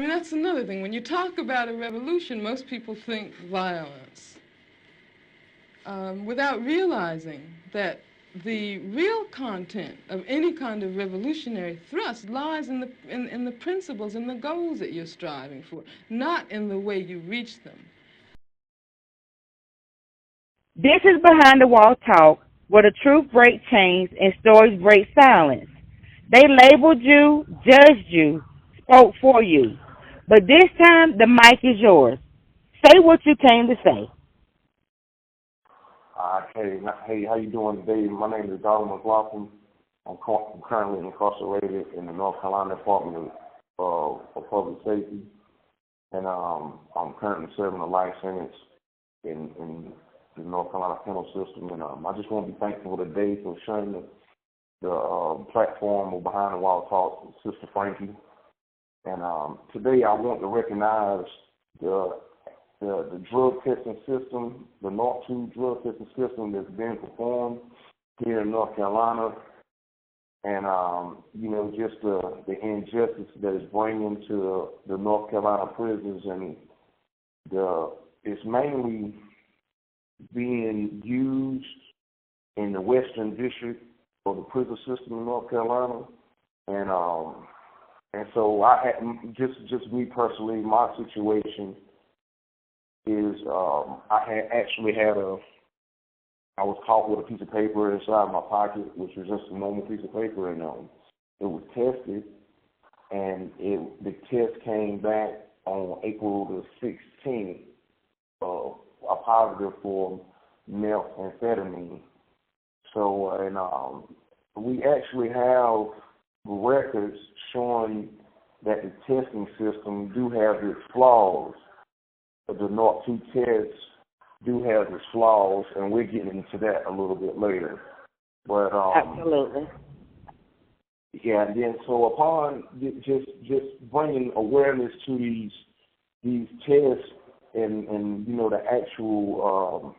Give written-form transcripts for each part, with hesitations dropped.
I mean, that's another thing. When you talk about a revolution, most people think violence, without realizing that the real content of any kind of revolutionary thrust lies in the principles and the goals that you're striving for, not in the way you reach them. This is Behind the Wall Talk, where the truth breaks chains and stories break silence. They labeled you, judged you, spoke for you. But this time, the mic is yours. Say what you came to say. Hey, how you doing today? My name is Dr. McLaughlin. I'm currently incarcerated in the North Carolina Department of Public Safety, and I'm currently serving a life sentence in the North Carolina penal system. And I just want to be thankful today for sharing the platform of Behind the Wall Talk with Sister Frankie. And today I want to recognize the drug testing system, the Nark 2 drug testing system that's been performed here in North Carolina, and just the injustice that is bringing to the North Carolina prisons, and it's mainly being used in the Western District of the prison system in North Carolina, and so I had just me personally, my situation is I was caught with a piece of paper inside my pocket, which was just a normal piece of paper, and it was tested, and the test came back on April the 16th, a positive for methamphetamine. So, and we actually have records showing that the testing system do have its flaws. The Nark 2 tests do have its flaws, and we're getting into that a little bit later. But Absolutely. yeah, and then so upon just bringing awareness to these tests and the actual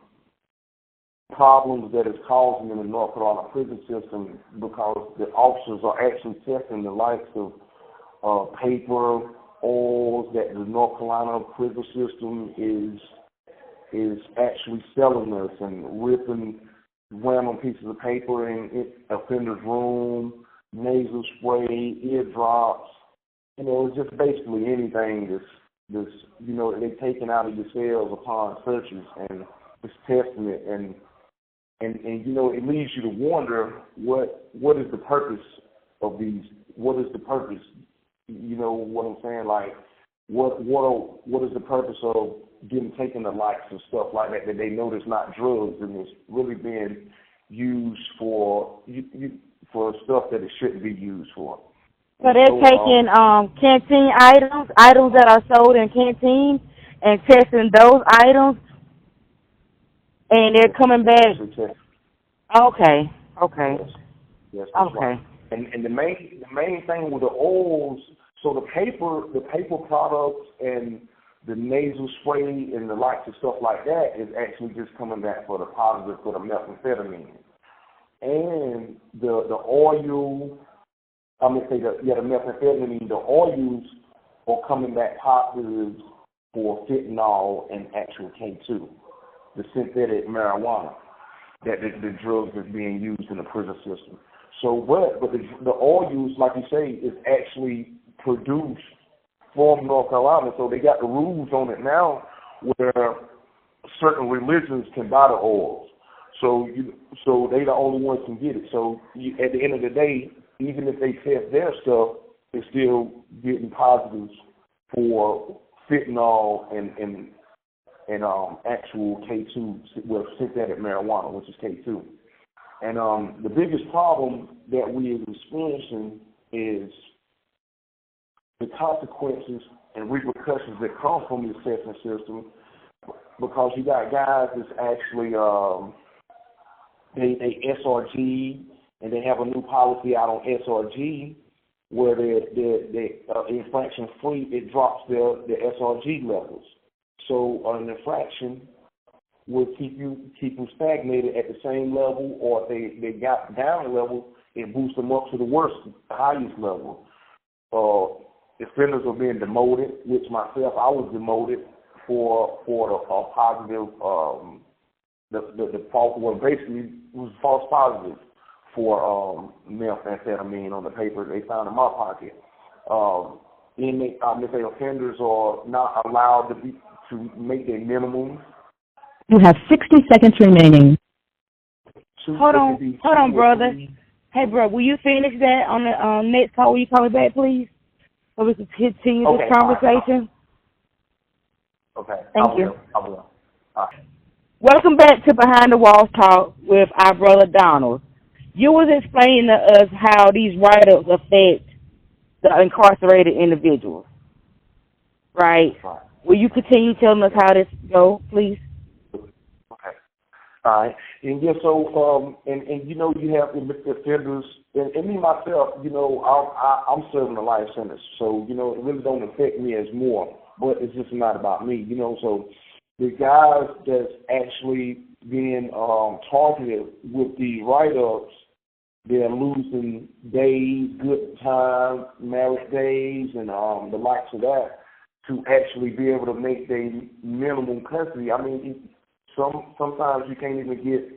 problems that is causing in the North Carolina prison system, because the officers are actually testing the likes of paper, oils that the North Carolina prison system is actually selling us, and ripping random pieces of paper in offenders' room, nasal spray, eardrops. It's just basically anything that's they're taking out of your cells upon searches, and just testing it, and it leads you to wonder what is the purpose of these? What is the purpose? You know what I'm saying? Like, what is the purpose of taking the likes and stuff like that they know it's not drugs, and it's really being used for stuff that it shouldn't be used for. So they're taking canteen items that are sold in canteens, and testing those items, and they're coming back. Okay. Yes, okay. Right. And the main thing with the oils, so the paper products and the nasal spray and the likes of stuff like that is actually just coming back for the positive for the methamphetamine. And the oil, the methamphetamine, the oils are coming back positive for fentanyl and actual K2, the synthetic marijuana, that the drugs that's being used in the prison system. So, but the oils, like you say, is actually produced from North Carolina. So they got the rules on it now where certain religions can buy the oils. So they the only ones can get it. So at the end of the day, even if they test their stuff, they're still getting positives for fentanyl and actual K2, well, synthetic marijuana, which is K2. And the biggest problem that we are experiencing is the consequences and repercussions that come from the testing system, because you got guys that's actually they SRG, and they have a new policy out on SRG where they infraction free, it drops their SRG levels. So an infraction will keep them stagnated at the same level, or if they got down a level, it boosts them up to the highest level. offenders are being demoted, which myself, I was demoted for the positive, the false, well, basically it was false positive for methamphetamine on the paper they found in my pocket. Offenders are not allowed to make their minimum. You have 60 seconds remaining. Hold on, brother. Hey, bro, will you finish that on the next call? Will you call me back, please, so we can continue this conversation? Okay. Thank you. I will. All right. Welcome back to Behind the Walls Talk with our brother Donald. You was explaining to us how these write-ups affect the incarcerated individuals, right? Will you continue telling us how this goes, please? Okay. All right. And yeah, so and you know, you have the offenders, and me myself, you know, I'm serving a life sentence, so you know, it really don't affect me as more, but it's just not about me, you know. So the guys that's actually being targeted with the write-ups, they're losing days, good time, marriage days, and the likes of that to actually be able to make their minimum custody. I mean, sometimes you can't even get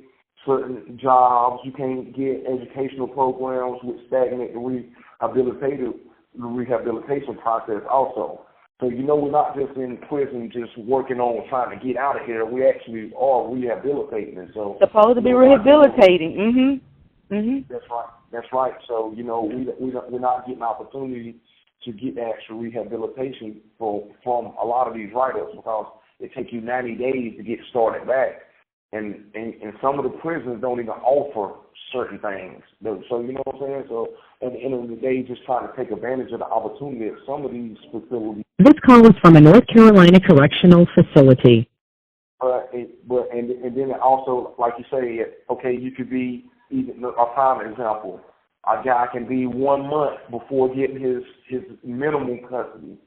certain jobs, you can't get educational programs which stagnate the rehabilitation process also. So, you know, we're not just in prison just working on trying to get out of here. We actually are rehabilitating. And so supposed to be rehabilitating. That's right. So, you know, we're not getting opportunity to get actual rehabilitation from a lot of these write-ups because it takes you 90 days to get started back. And some of the prisons don't even offer certain things. So, you know what I'm saying? So, at the end of the day, just trying to take advantage of the opportunity at some of these facilities. This call is from a North Carolina correctional facility. And then also, like you say, okay, you could be, a prime example, a guy can be 1 month before getting his minimum custody.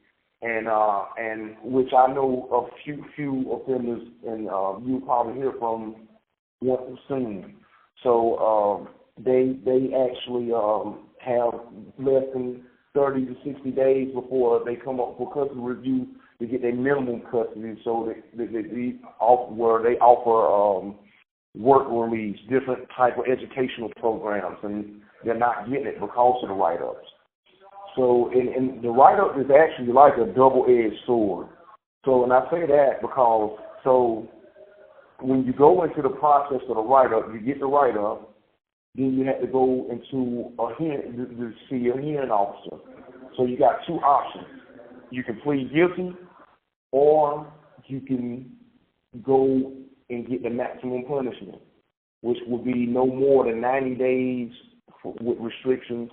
And which I know of few offenders, and you'll probably hear from one soon. So they actually have less than 30 to 60 days before they come up for custody review to get their minimum custody. So they offer work release, different type of educational programs, and they're not getting it because of the write-ups. So, and the write-up is actually like a double-edged sword. So, and I say that because, so when you go into the process of the write-up, you get the write-up, then you have to go into a hearing to see a hearing officer. So you got two options. You can plead guilty, or you can go and get the maximum punishment, which would be no more than 90 days with restrictions,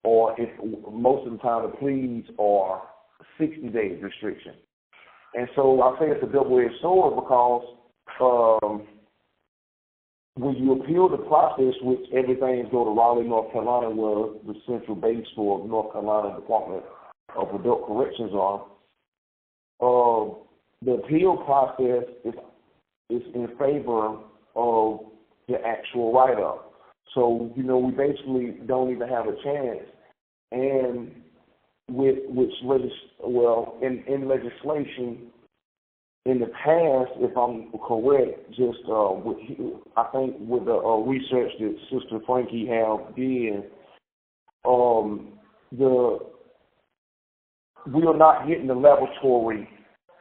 or if most of the time the pleas are 60 days restriction. And so I say it's a double-edged sword because when you appeal the process, which everything go to Raleigh, North Carolina, where the central base for North Carolina Department of Adult Corrections are, the appeal process is in favor of the actual write-up. So, you know, we basically don't even have a chance. And in legislation, in the past, if I'm correct, just I think with the research that Sister Frankie did, we are not getting the laboratory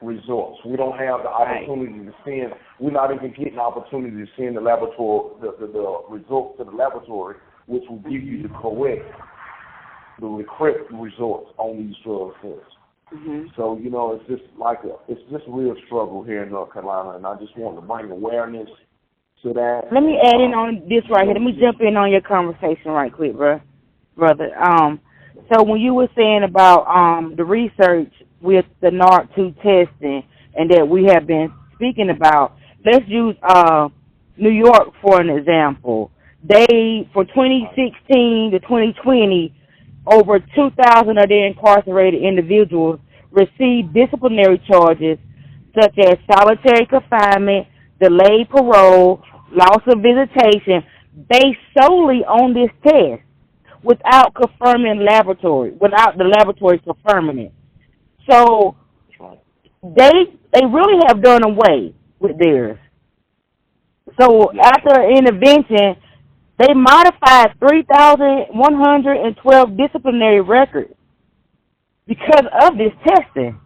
results. We don't have the opportunity to send. We're not even getting the opportunity to send the laboratory the results to the laboratory, which will give you the correct results on these drug tests. Mm-hmm. So, you know, it's just a real struggle here in North Carolina, and I just want to bring awareness to that. Let me add in on this right here. Let me jump in on your conversation right quick, brother. So when you were saying about the research with the Nark 2 testing and that we have been speaking about, let's use New York for an example. They, for 2016 to 2020, over 2,000 of their incarcerated individuals received disciplinary charges such as solitary confinement, delayed parole, loss of visitation, based solely on this test. without without the laboratory confirming it. So they really have done away with theirs. So after an intervention, they modified 3,112 disciplinary records because of this testing.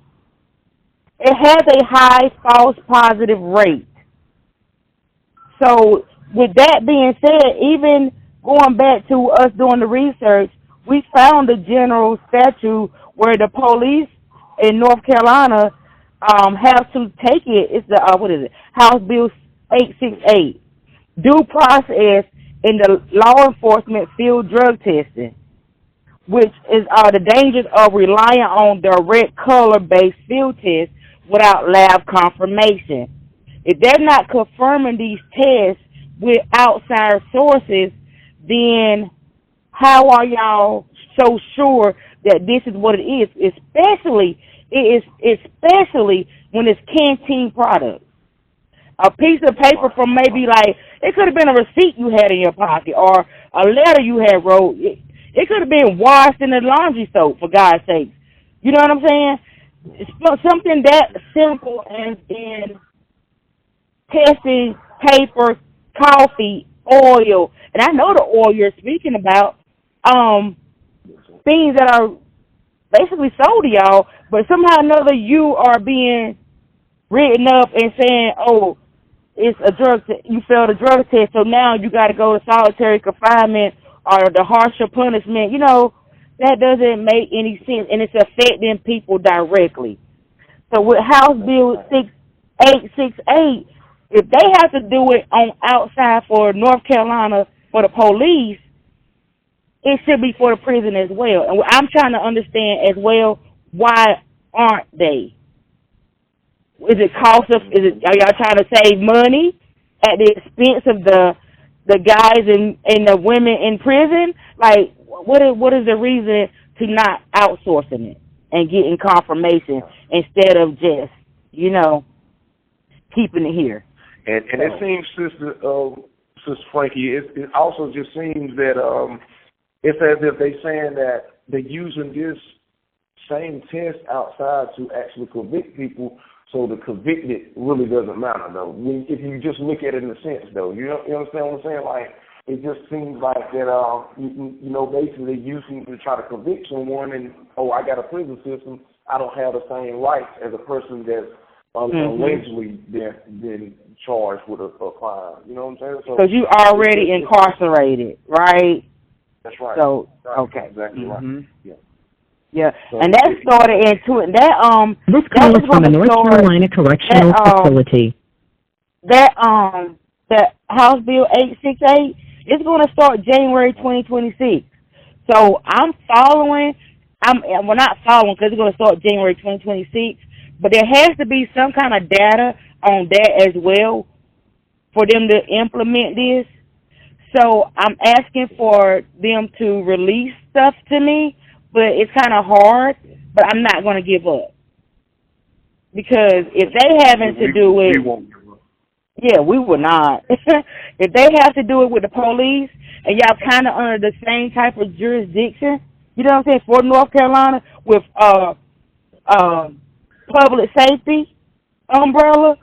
It has a high false positive rate. So with that being said, even going back to us doing the research, we found the general statute where the police in North Carolina have to take it. It's the House Bill 868, due process in the law enforcement field drug testing, which is the dangers of relying on direct color-based field tests without lab confirmation. If they're not confirming these tests with outside sources, then how are y'all so sure that this is what it is? Especially when it's canteen products. A piece of paper from maybe it could have been a receipt you had in your pocket or a letter you had wrote. It could have been washed in the laundry soap, for God's sake. You know what I'm saying? It's something that simple as in testing paper, coffee, oil, and I know the oil you're speaking about, things that are basically sold to y'all, but somehow or another you are being written up and saying, oh, it's a you failed a drug test, so now you got to go to solitary confinement or the harsher punishment. You know, that doesn't make any sense, and it's affecting people directly. So with House Bill 868, if they have to do it on outside for North Carolina for the police, it should be for the prison as well. And I'm trying to understand as well, why aren't they? Is it are y'all trying to save money at the expense of the guys and the women in prison? Like, what is the reason to not outsourcing it and getting confirmation instead of just, keeping it here? And it seems, Sister Frankie, it also just seems that it's as if they're saying that they're using this same test outside to actually convict people, so the convicted really doesn't matter, though. If you just look at it in a sense, though. You understand what I'm saying? Like, it just seems like that, basically using to try to convict someone and, I got a prison system, I don't have the same rights as a person that's allegedly been charged with a crime. You know what I'm saying? Because you already incarcerated, right? That's right. So, right. okay. Exactly right. Yeah. Yeah, so, and that started into it. This call is from the North Carolina Correctional Facility. That House Bill 868 is going to start January 2026. So I'm following. We're not following because it's going to start January 2026. But there has to be some kind of data on that as well for them to implement this. So I'm asking for them to release stuff to me, but it's kind of hard. But I'm not going to give up, because if they having to do it, we won't give up. Yeah, we will not. If they have to do it with the police and y'all kind of under the same type of jurisdiction, you know what I'm saying, for North Carolina with public safety umbrella,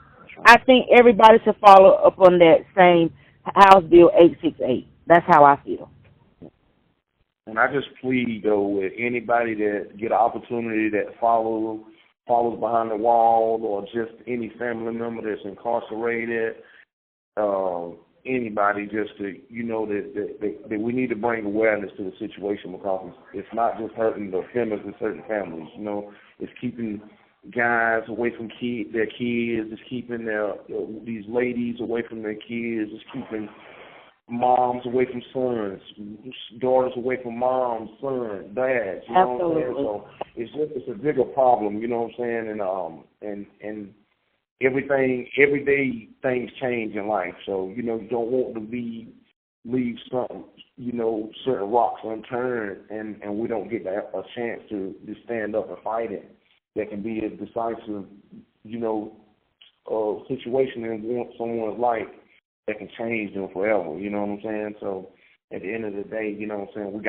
I think everybody should follow up on that same House Bill 868. That's how I feel. And I just plead, though, with anybody that get an opportunity that follows behind the wall, or just any family member that's incarcerated, anybody, just to, that we need to bring awareness to the situation, because it's not just hurting the offenders and certain families. It's keeping guys away from their kids. It's keeping these ladies away from their kids. It's keeping moms away from sons, daughters away from moms, sons, dads. You know what I'm saying? So it's a bigger problem. You know what I'm saying? And every day things change in life. So you don't want to leave something, certain rocks unturned, and we don't get a chance to stand up and fight it. That can be a decisive, situation in someone's life that can change them forever. You know what I'm saying? So at the end of the day, you know what I'm saying, we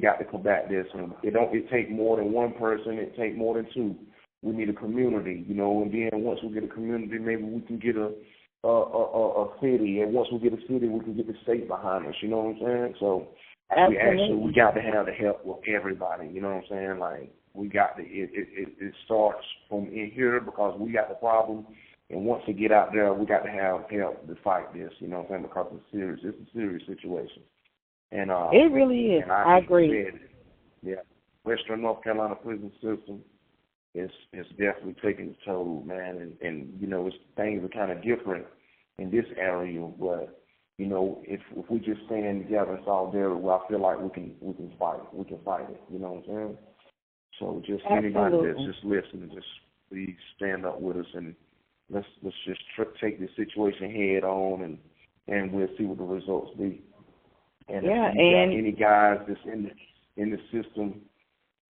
got to combat this. And it take more than one person, it take more than two. We need a community, you know, and then once we get a community, maybe we can get a city, and once we get a city, we can get the state behind us, you know what I'm saying? So we got to have the help with everybody, you know what I'm saying? Like, we got to, it starts from in here because we got the problem, and once we get out there, we got to have help to fight this, you know what I'm saying? Because it's a serious situation. And it really is. I agree. Yeah, Western North Carolina prison system is definitely taking its toll, man. And you know, things are kind of different in this area, but you know, if we just stand together in solidarity, well, I feel like we can fight it. We can fight it. You know what I'm saying? So just anybody that's just listening, just please stand up with us, and let's just take this situation head on, and we'll see what the results be. And if you got any guys that's in the system,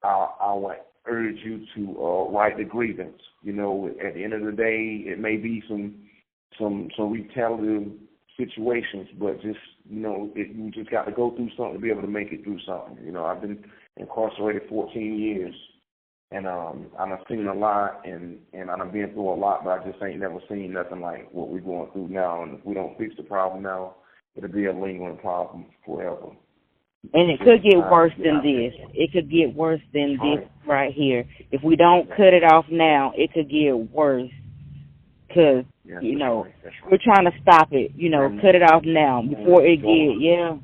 I would urge you to write the grievance. You know, at the end of the day, it may be some retaliative situations, but just, you know, you just got to go through something to be able to make it through something. You know, I've been incarcerated 14 years, and I've seen a lot, and I've been through a lot, but I just ain't never seen nothing like what we're going through now. And if we don't fix the problem now, it'll be a lingering problem forever. And it could get worse than this. It could get worse than this right here. If we don't cut it off now, it could get worse. Because, you know, we're trying to stop it. You know, cut it off now before it get,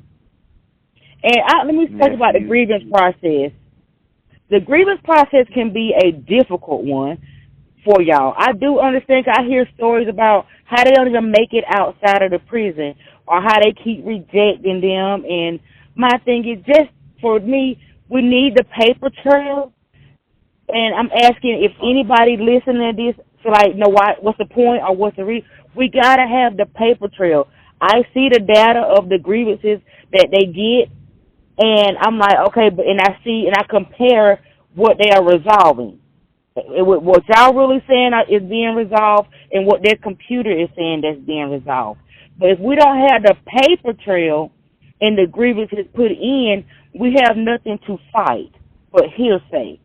And let me talk about the grievance process. The grievance process can be a difficult one for y'all. I do understand. I hear stories about how they don't even make it outside of the prison, or how they keep rejecting them. And my thing is, just for me, we need the paper trail. And I'm asking if anybody listening to this, so like, know what's the point or what's the reason? We got to have the paper trail. I see the data of the grievances that they get, and I'm like, okay, and I see and I compare what they are resolving. What y'all really saying is being resolved, and what their computer is saying that's being resolved. But if we don't have the paper trail and the grievances put in, we have nothing to fight but hearsay.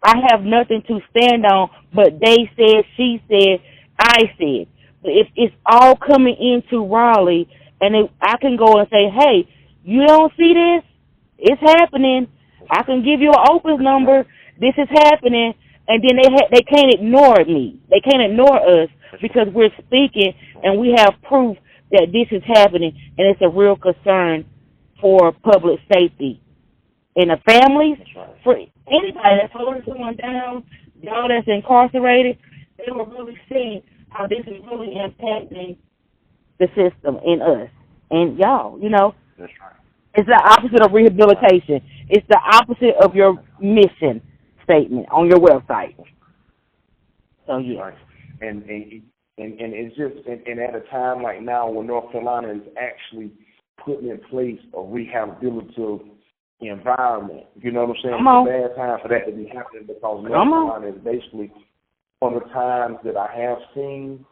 I have nothing to stand on but they said, she said, I said. But if it's all coming into Raleigh, and I can go and say, hey, you don't see this? It's happening. I can give you an Opus number. This is happening. And then they can't ignore me. They can't ignore us because we're speaking and we have proof that this is happening, and it's a real concern for public safety. And the families, for anybody that's holding someone down, y'all that's incarcerated, they will really see how this is really impacting the system and us. And y'all, you know, that's right. It's the opposite of rehabilitation. It's the opposite of your mission statement on your website. So, yeah. Right. And it's just, and at a time like now when North Carolina is actually putting in place a rehabilitative environment, you know what I'm saying? It's a bad time for that to be happening, because North Carolina is basically, from the times that I have seen,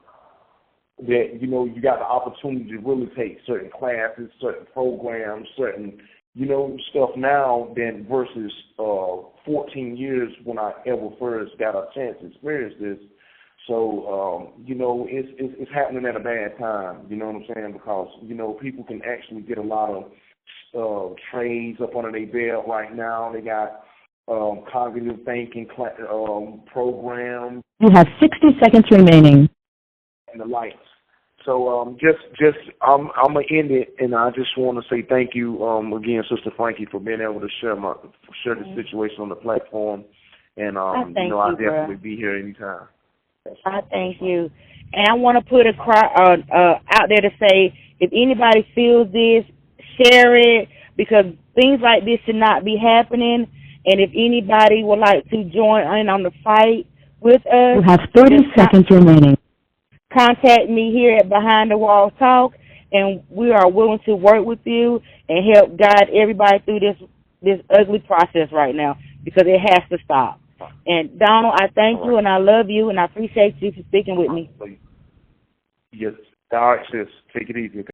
that, you know, you got the opportunity to really take certain classes, certain programs, certain, you know, stuff now than versus 14 years when I ever first got a chance to experience this. So, you know, it's happening at a bad time, you know what I'm saying, because, you know, people can actually get a lot of trades up under their belt right now. They got cognitive thinking programs. You have 60 seconds remaining. And the lights. So just I'm gonna end it, and I just want to say thank you again, Sister Frankie, for being able to share the situation on the platform, and you know, I'll definitely be here anytime. I thank you, and I want to put a cry out there to say, if anybody feels this, share it, because things like this should not be happening. And if anybody would like to join in on the fight with us, you have 30 seconds remaining. Contact me here at Behind the Wall Talk, and we are willing to work with you and help guide everybody through this ugly process right now, because it has to stop. And Donald, I thank you, and I love you, and I appreciate you for speaking with me. Yes. All right, sis. Take it easy.